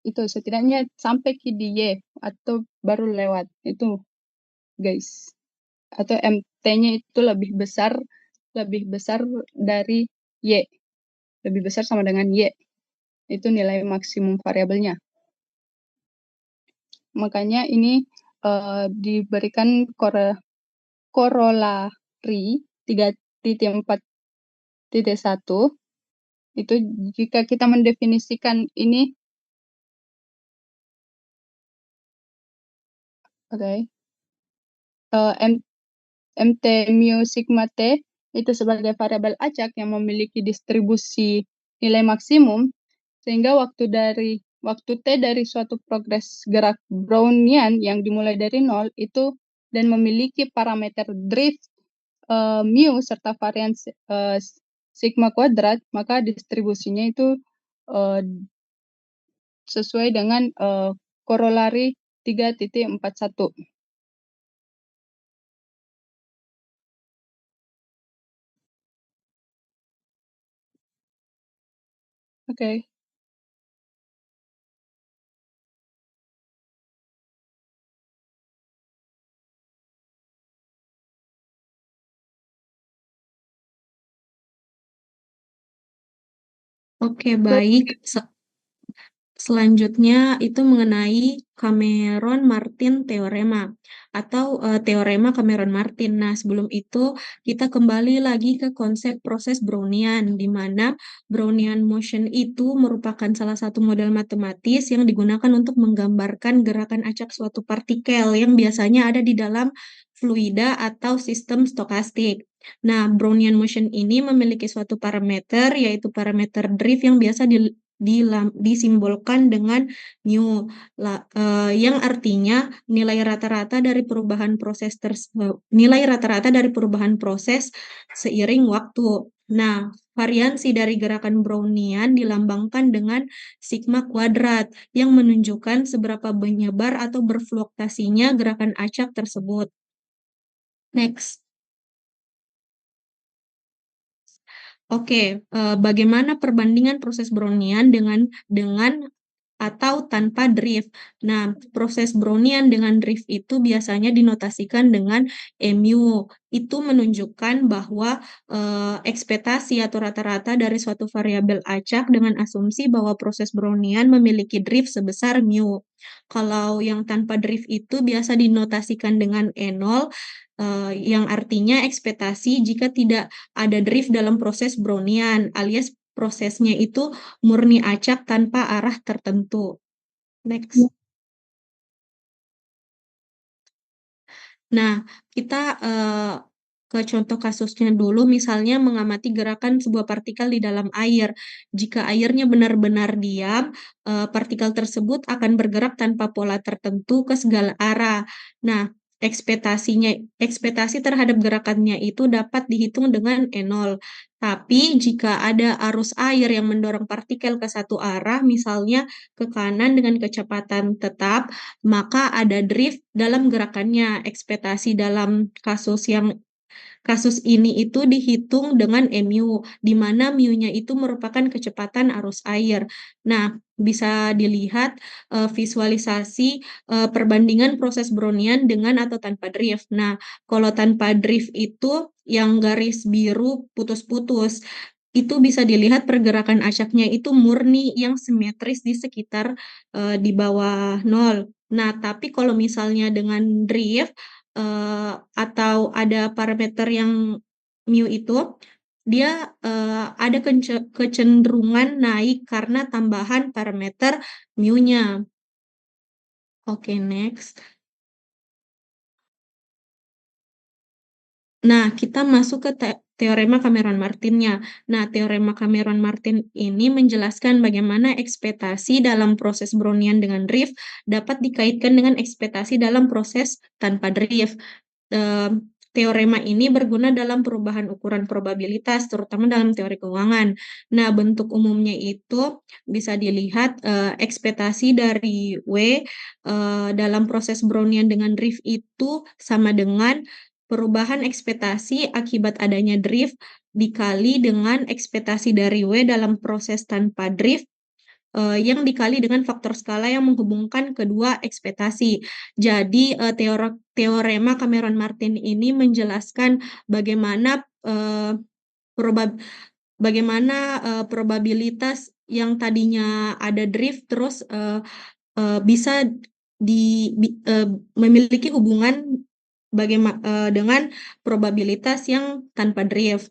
Itu setidaknya sampai ke di Y atau baru lewat. Itu guys. Atau MT-nya itu lebih besar dari Y. Lebih besar sama dengan Y. Itu nilai maksimum variabelnya. Makanya ini diberikan korolari 3.4.1 itu jika kita mendefinisikan ini MT mu sigma T itu sebagai variabel acak yang memiliki distribusi nilai maksimum, sehingga waktu T dari suatu progres gerak Brownian yang dimulai dari 0 itu dan memiliki parameter drift mu serta varian sigma kuadrat, maka distribusinya itu sesuai dengan korolari 3.41. Oke. Oke, baik. Selanjutnya itu mengenai Cameron-Martin teorema atau teorema Cameron-Martin. Nah, sebelum itu kita kembali lagi ke konsep proses Brownian, di mana Brownian motion itu merupakan salah satu model matematis yang digunakan untuk menggambarkan gerakan acak suatu partikel yang biasanya ada di dalam fluida atau sistem stokastik. Nah, Brownian motion ini memiliki suatu parameter, yaitu parameter drift yang biasa disimbolkan dengan mu, yang artinya nilai rata-rata dari perubahan proses seiring waktu. Nah, variansi dari gerakan Brownian dilambangkan dengan sigma kuadrat yang menunjukkan seberapa menyebar atau berfluktuasinya gerakan acak tersebut. Next. Oke, bagaimana perbandingan proses Brownian dengan atau tanpa drift. Nah, proses Brownian dengan drift itu biasanya dinotasikan dengan mu. Itu menunjukkan bahwa ekspektasi atau rata-rata dari suatu variabel acak dengan asumsi bahwa proses Brownian memiliki drift sebesar mu. Kalau yang tanpa drift itu biasa dinotasikan dengan E0, yang artinya ekspektasi jika tidak ada drift dalam proses Brownian, alias prosesnya itu murni acak tanpa arah tertentu. Next. Nah, kita ke contoh kasusnya dulu, misalnya mengamati gerakan sebuah partikel di dalam air. Jika airnya benar-benar diam, partikel tersebut akan bergerak tanpa pola tertentu ke segala arah. Nah, ekspektasi terhadap gerakannya itu dapat dihitung dengan E0. Tapi jika ada arus air yang mendorong partikel ke satu arah, misalnya ke kanan dengan kecepatan tetap, maka ada drift dalam gerakannya. Ekspektasi dalam kasus ini itu dihitung dengan mu, di mana mu-nya itu merupakan kecepatan arus air. Nah, bisa dilihat visualisasi perbandingan proses Brownian dengan atau tanpa drift. Nah, kalau tanpa drift itu yang garis biru putus-putus, itu bisa dilihat pergerakan acaknya itu murni yang simetris di sekitar di bawah 0. Nah, tapi kalau misalnya dengan drift, atau ada parameter yang mu itu, dia ada kecenderungan naik karena tambahan parameter mu-nya. Oke, next. Nah, kita masuk ke teorema Cameron-Martinnya. Nah, teorema Cameron-Martin ini menjelaskan bagaimana ekspektasi dalam proses Brownian dengan drift dapat dikaitkan dengan ekspektasi dalam proses tanpa drift. Teorema ini berguna dalam perubahan ukuran probabilitas, terutama dalam teori keuangan. Nah, bentuk umumnya itu bisa dilihat ekspektasi dari W dalam proses Brownian dengan drift itu sama dengan perubahan ekspektasi akibat adanya drift dikali dengan ekspektasi dari W dalam proses tanpa drift yang dikali dengan faktor skala yang menghubungkan kedua ekspektasi. Jadi teorema Cameron-Martin ini menjelaskan bagaimana probabilitas yang tadinya ada drift terus bisa memiliki hubungan dengan probabilitas yang tanpa drift.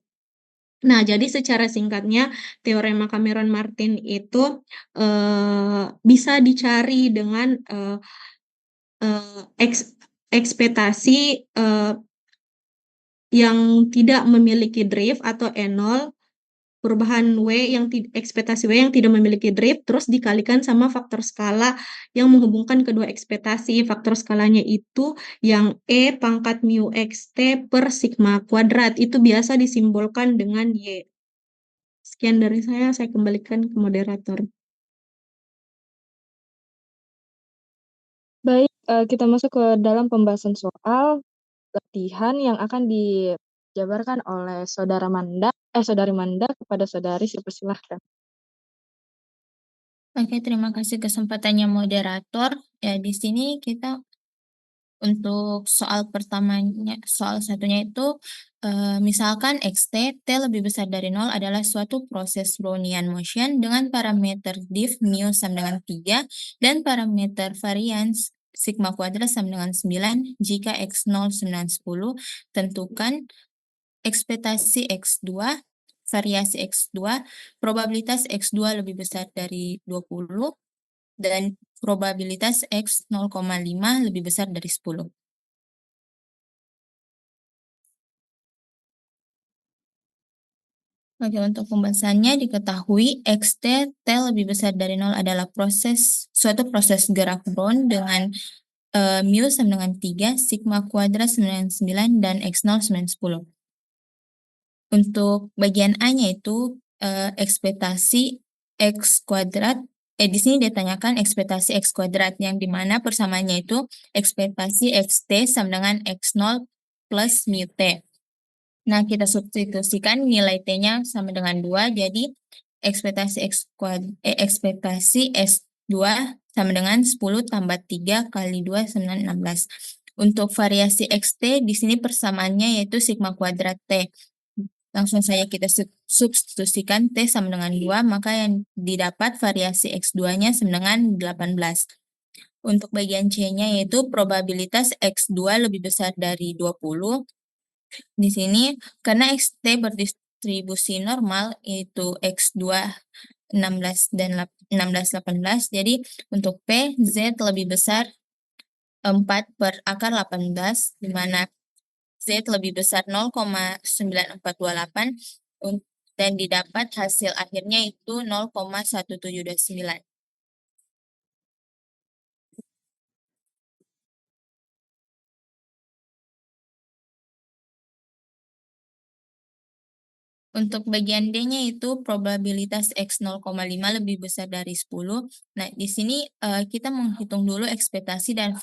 Nah, jadi secara singkatnya teorema Cameron-Martin itu bisa dicari dengan ekspektasi yang tidak memiliki drift atau E0, perubahan W yang ekspektasi W yang tidak memiliki drift, terus dikalikan sama faktor skala yang menghubungkan kedua ekspektasi. Faktor skalanya itu yang E pangkat mu XT per sigma kuadrat. Itu biasa disimbolkan dengan Y. Sekian dari saya kembalikan ke moderator. Baik, kita masuk ke dalam pembahasan soal latihan yang akan dijabarkan oleh Saudari Manda kepada Saudari, dipersilahkan. Oke, terima kasih kesempatannya moderator. Ya, di sini kita untuk soal pertamanya, soal satunya itu misalkan XT, T lebih besar dari 0 adalah suatu proses Brownian motion dengan parameter diff mu sama dengan 3 dan parameter varians sigma kuadrat sama dengan 9. Jika X0 sama dengan 10, tentukan ekspektasi X2, variasi X2, probabilitas X2 lebih besar dari 20, dan probabilitas X 0,5 lebih besar dari 10. Oke, untuk pembahasannya diketahui XT, T lebih besar dari 0 adalah suatu proses gerak Brown dengan mu sama dengan 3, sigma kuadrat sama dengan 9, dan X0 sama dengan 10. Untuk bagian A-nya itu ekspektasi X kuadrat, di sini ditanyakan ekspektasi X kuadrat, yang dimana persamaannya itu ekspektasi XT sama dengan X0 plus mu T. Nah, kita substitusikan nilai T-nya sama dengan 2, jadi ekspektasi 2 sama dengan 10 tambah 3 kali 2 sama dengan 16. Untuk variasi XT di sini persamaannya yaitu sigma kuadrat T. Langsung saja kita substitusikan T sama dengan 2, maka yang didapat variasi X2-nya sama dengan 18. Untuk bagian C-nya yaitu probabilitas X2 lebih besar dari 20. Di sini karena XT berdistribusi normal yaitu X2 16 dan 16 18, jadi untuk P Z lebih besar 4 per akar 18, di mana Z lebih besar 0,9428 dan didapat hasil akhirnya itu 0,1729. Untuk bagian D-nya itu probabilitas X 0,5 lebih besar dari 10. Nah, di sini kita menghitung dulu ekspektasi dan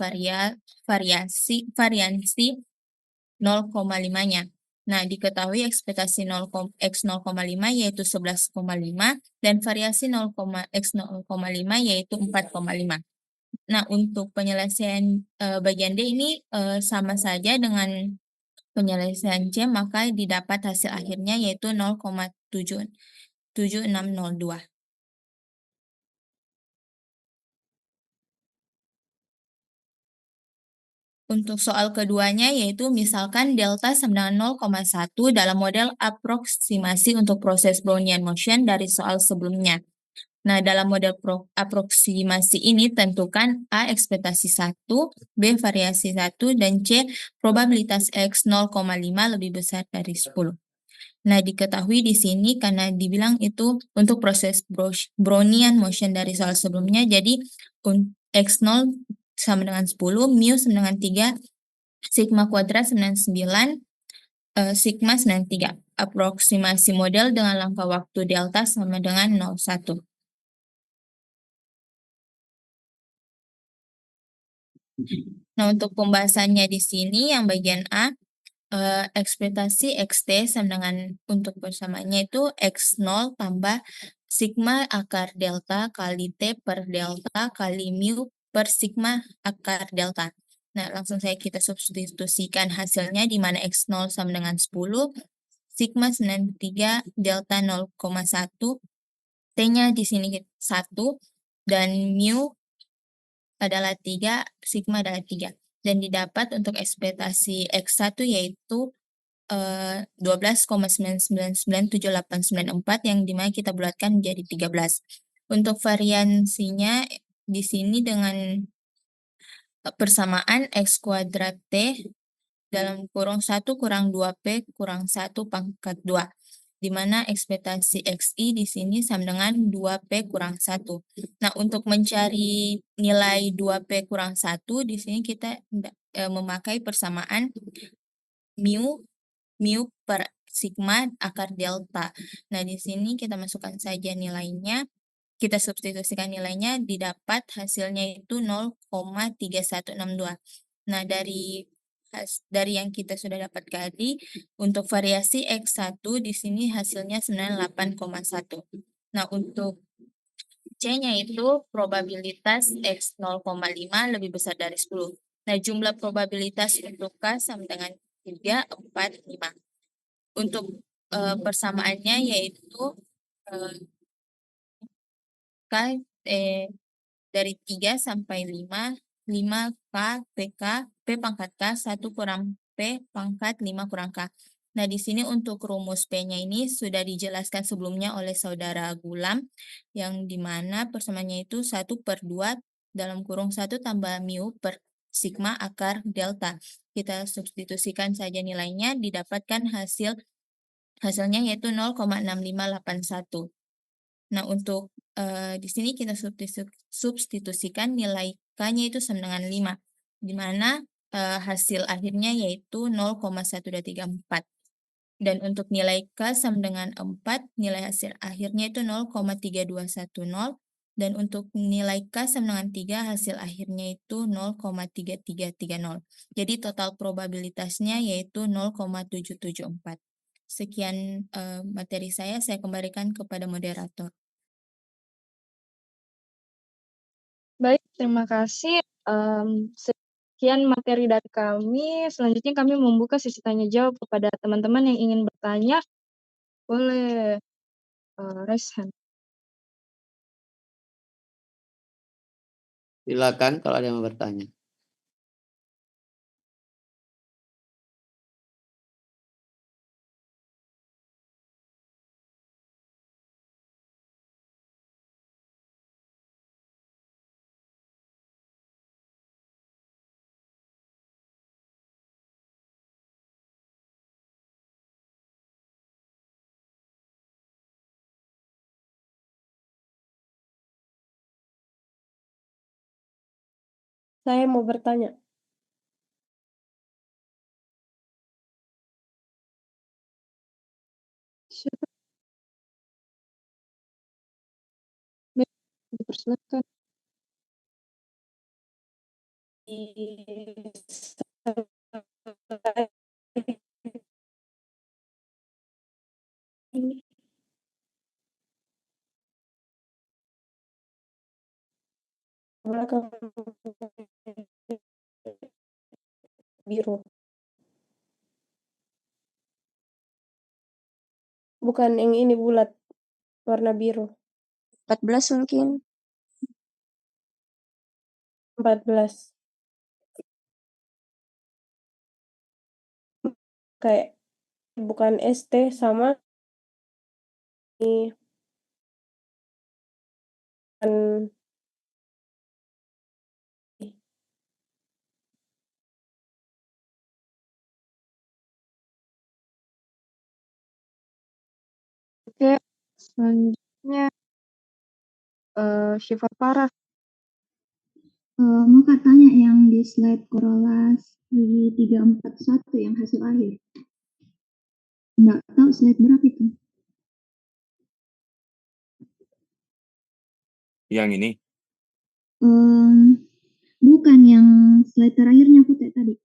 variansi 0,5-nya. Nah, diketahui ekspektasi X 0,5 yaitu 11,5 dan variasi X 0,5 yaitu 4,5. Nah, untuk penyelesaian bagian D ini sama saja dengan penyelesaian C, maka didapat hasil akhirnya yaitu 0,7602. Untuk soal keduanya yaitu misalkan delta sama dengan 0,1 dalam model aproksimasi untuk proses Brownian motion dari soal sebelumnya. Nah, dalam model aproksimasi ini tentukan A ekspektasi 1, B variasi 1, dan C probabilitas X 0,5 lebih besar dari 10. Nah, diketahui di sini karena dibilang itu untuk proses Brownian motion dari soal sebelumnya, jadi X0 sama dengan 10, mu sama dengan 3, sigma kuadrat sama dengan 9, sigma sama dengan 3. Aproksimasi model dengan langkah waktu delta sama dengan 0,1. Nah, untuk pembahasannya di sini yang bagian A, ekspektasi XT sama dengan untuk persamaannya itu X0 tambah sigma akar delta kali T per delta kali mu per sigma akar delta. Nah, langsung saja kita substitusikan hasilnya di mana X0 sama dengan 10, sigma sama dengan 3, delta 0,1, T-nya di sini 1, dan mu adalah 3, sigma adalah 3. Dan didapat untuk ekspektasi X1 yaitu 12,9997894 yang dimana kita bulatkan menjadi 13. Untuk variansinya di sini dengan persamaan X kuadrat T dalam kurung 1 kurang 2P kurang 1 pangkat 2. Di mana ekspektasi XI di sini sama dengan 2P kurang 1. Nah, untuk mencari nilai 2P kurang 1, di sini kita memakai persamaan mu per sigma akar delta. Nah, di sini kita masukkan saja nilainya. Kita substitusikan nilainya, didapat hasilnya itu 0,3162. Nah, dari yang kita sudah dapat tadi, untuk variasi X1 di sini hasilnya 98,1. Nah, untuk C-nya itu probabilitas X 0,5 lebih besar dari 10. Nah, jumlah probabilitas untuk K sama dengan 3, 4, 5. Untuk persamaannya yaitu K dari 3 sampai 5, 5K, PK, P pangkat K, 1 kurang P pangkat 5 kurang K. Nah, di sini untuk rumus P-nya ini sudah dijelaskan sebelumnya oleh saudara Gulam, yang dimana persamaannya itu 1 per 2 dalam kurung 1 tambah mu per sigma akar delta. Kita substitusikan saja nilainya, didapatkan hasilnya yaitu 0,6581. Nah, untuk di sini kita substitusikan nilai K-nya itu sama dengan 5, di mana hasil akhirnya yaitu 0,1234. Dan untuk nilai K sama dengan 4, nilai hasil akhirnya itu 0,3210. Dan untuk nilai K sama dengan 3, hasil akhirnya itu 0,3330. Jadi total probabilitasnya yaitu 0,774. Sekian materi saya kembalikan kepada moderator. Baik, terima kasih. Sekian materi dari kami. Selanjutnya kami membuka sesi tanya jawab kepada teman-teman yang ingin bertanya. Boleh raise hand. Silakan kalau ada yang mau bertanya. Saya mau bertanya. Siapa? Baik, dipersilakan. Ini belakang biru. Bukan yang ini bulat warna biru. 14 mungkin. 14. Kayak bukan ST sama ini kan Oke, selanjutnya Syifa Farah. Mau tanya yang di slide Corolla 341 yang hasil akhir. Nggak tahu slide berapa itu. Yang ini. Bukan yang slide terakhirnya Putih tadi.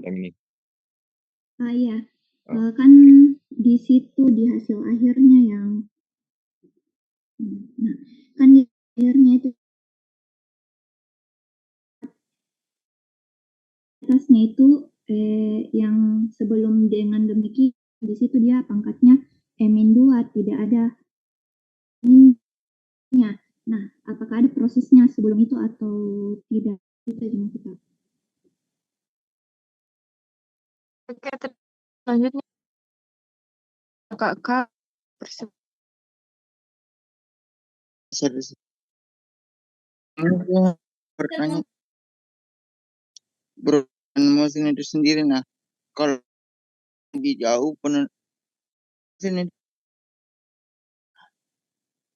Yang ini. Iya. Kan di situ di hasil akhirnya yang nah, kan di akhirnya itu atasnya itu yang sebelum dengan demikian di situ dia pangkatnya -2 tidak ada ini-nya. Nah, apakah ada prosesnya sebelum itu atau tidak? Itu yang kita. Oke, selanjutnya Kak bertanya perubahan mesin itu sendiri. Nah, kalau lebih jauh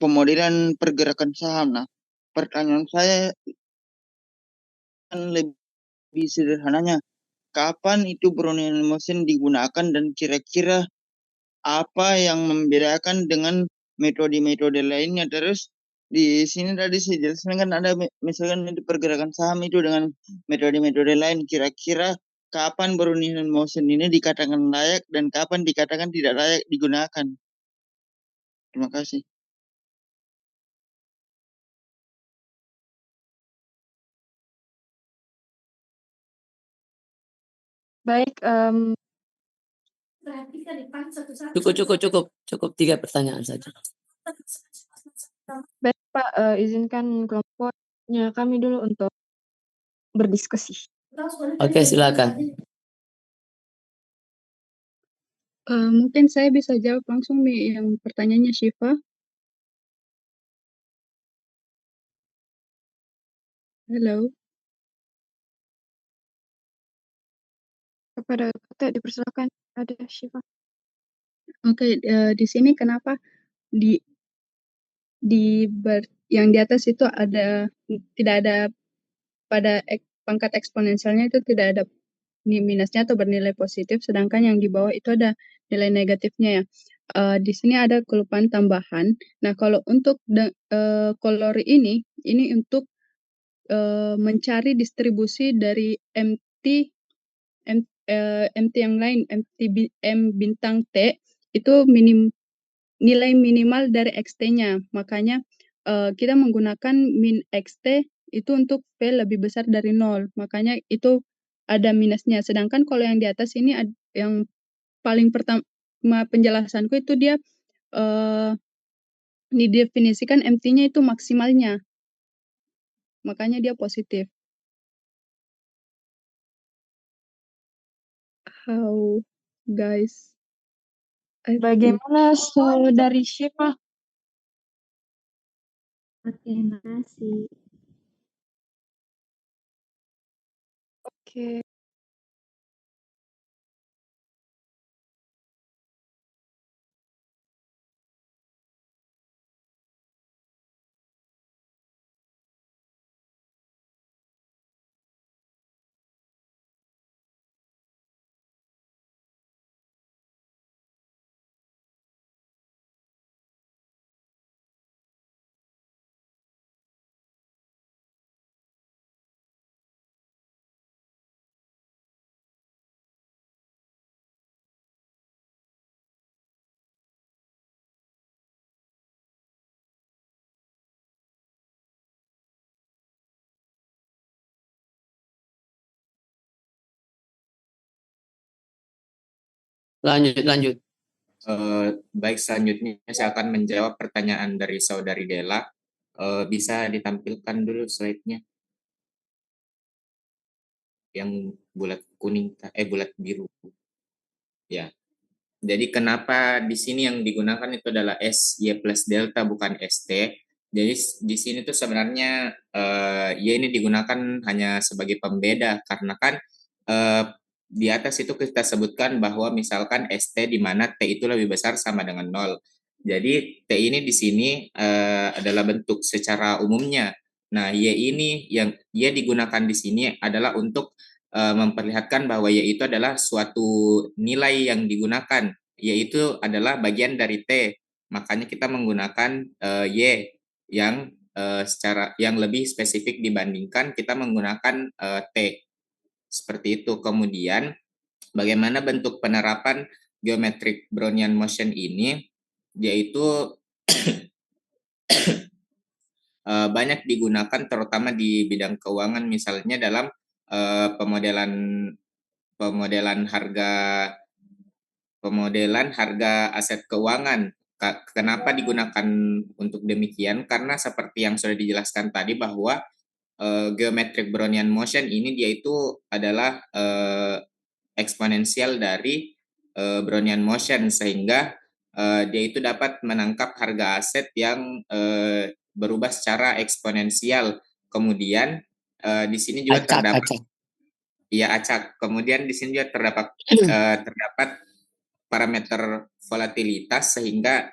pemodelan pergerakan saham. Nah, pertanyaan saya kan lebih sederhananya, kapan itu Brownian motion digunakan dan kira-kira apa yang membedakan dengan metode-metode lainnya? Terus di sini tadi saya jelaskan kan ada misalkan itu pergerakan saham itu dengan metode-metode lain, kira-kira kapan Brownian motion ini dikatakan layak dan kapan dikatakan tidak layak digunakan? Terima kasih. Baik, Cukup 3 pertanyaan saja. baik Pak, izinkan kelompoknya kami dulu untuk berdiskusi. Oke, silakan. Mungkin saya bisa jawab langsung nih yang pertanyaannya Syifa. Halo. Kepada Kata dipersilakan, ada Syifa. Oke, di sini kenapa yang di atas itu tidak ada pada pangkat eksponensialnya itu tidak ada minusnya atau bernilai positif, sedangkan yang di bawah itu ada nilai negatifnya ya. Di sini ada kelupaan tambahan. Nah, kalau untuk kolor ini untuk mencari distribusi dari MT yang lain, M bintang T itu nilai minimal dari XT-nya. Makanya kita menggunakan min XT itu untuk P lebih besar dari 0. Makanya itu ada minusnya. Sedangkan kalau yang di atas ini yang paling pertama penjelasanku itu dia didefinisikan MT-nya itu maksimalnya. Makanya dia positif. How guys? I think- Bagaimana saudari Syifa? Oke, makasih. Oke. Lanjut. Baik, selanjutnya saya akan menjawab pertanyaan dari saudari Dela. Bisa ditampilkan dulu slide-nya yang bulat kuning, bulat biru. Ya. Jadi kenapa di sini yang digunakan itu adalah SY plus delta bukan ST. Jadi di sini tuh sebenarnya Y ini digunakan hanya sebagai pembeda karena kan di atas itu kita sebutkan bahwa misalkan ST di mana T itu lebih besar sama dengan 0. Jadi T ini di sini adalah bentuk secara umumnya. Nah, Y ini yang Y digunakan di sini adalah untuk memperlihatkan bahwa Y itu adalah suatu nilai yang digunakan, yaitu adalah bagian dari T. Makanya kita menggunakan Y yang secara yang lebih spesifik dibandingkan kita menggunakan T. Seperti itu. Kemudian bagaimana bentuk penerapan geometric Brownian motion ini, yaitu banyak digunakan terutama di bidang keuangan, misalnya dalam pemodelan harga aset keuangan. Kenapa digunakan untuk demikian? Karena seperti yang sudah dijelaskan tadi bahwa geometric Brownian motion ini dia itu adalah eksponensial dari Brownian motion, sehingga dia itu dapat menangkap harga aset yang berubah secara eksponensial. Kemudian di sini juga terdapat acak. Kemudian di sini juga terdapat parameter volatilitas, sehingga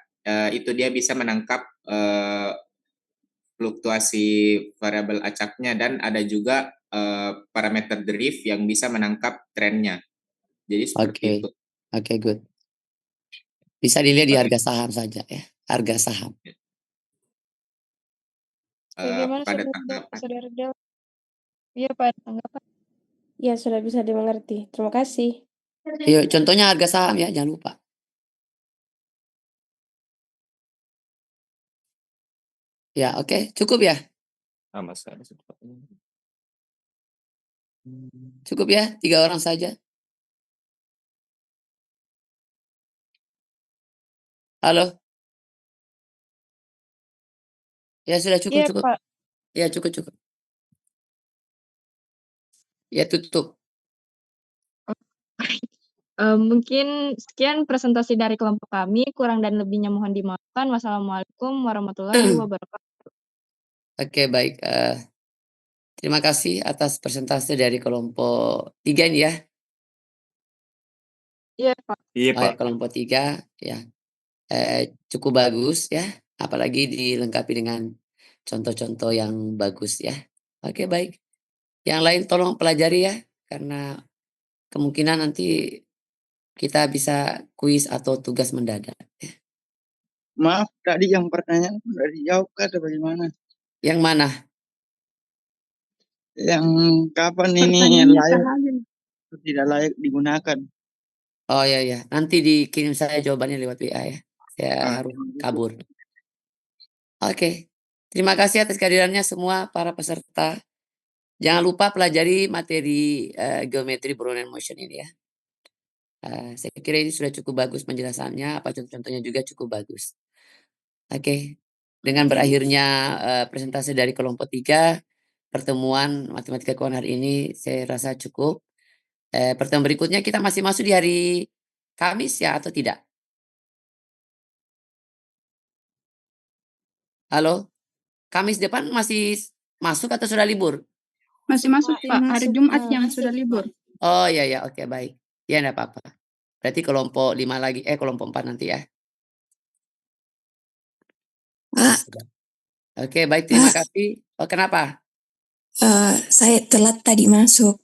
itu dia bisa menangkap fluktuasi variabel acaknya, dan ada juga parameter drift yang bisa menangkap trennya. Jadi seperti itu. Oke, good. Bisa dilihat di harga saham saja ya, harga saham. Bagaimana Pada saudara Del? Iya, Pak, tanggapan. Ya, sudah bisa dimengerti. Terima kasih. Yuk, contohnya harga saham ya, jangan lupa. Ya, oke, cukup ya? Cukup ya, 3 orang saja. Halo? Ya sudah cukup. Iya, Pak. Ya cukup. Ya tutup. Mungkin sekian presentasi dari kelompok kami. Kurang dan lebihnya mohon dimaafkan. Wassalamualaikum warahmatullahi wabarakatuh. Oke, baik. Terima kasih atas presentasi dari kelompok 3 ini ya. Iya, Pak. Baik, kelompok 3 ya. Cukup bagus ya. Apalagi dilengkapi dengan contoh-contoh yang bagus ya. Oke, baik. Yang lain tolong pelajari ya. Karena kemungkinan nanti kita bisa kuis atau tugas mendadak. Maaf, tadi yang pertanyaan sudah dijawab atau bagaimana? Yang mana? Yang kapan ini layak atau tidak layak digunakan? Oh ya, nanti dikirim saya jawabannya lewat WA ya. Saya harus kabur. Oke. Terima kasih atas kehadirannya semua para peserta. Jangan lupa pelajari materi geometri Brownian motion ini ya. Saya kira ini sudah cukup bagus penjelasannya, apa contoh-contohnya juga cukup bagus. Oke. Dengan berakhirnya presentasi dari kelompok 3, pertemuan matematika keuangan hari ini saya rasa cukup. Pertemuan berikutnya kita masih masuk di hari Kamis ya atau tidak? Halo? Kamis depan masih masuk atau sudah libur? Masih masuk, Pak. Hari Jumat yang sudah libur. Oh iya ya, oke baik. Ya enggak apa-apa. Berarti kelompok 5 lagi, kelompok 4 nanti ya. Oke, baik, terima kasih. Oh, kenapa? Saya telat tadi masuk.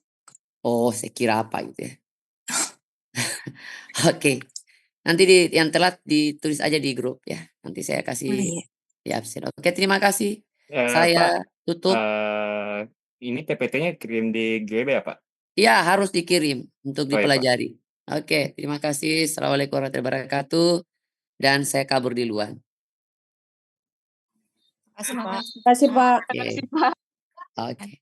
Oh, saya kira apa gitu ya. Oke. Nanti yang telat ditulis aja di grup ya. Nanti saya kasih di absen. Oke, terima kasih. Saya tutup. Ini PPT-nya kirim di GB ya, Pak? Iya, harus dikirim untuk Oh, iya, Pak. dipelajari. Oke, terima kasih. Assalamualaikum warahmatullahi wabarakatuh. Dan saya kabur di luar. Terima kasih, Pak. Oke.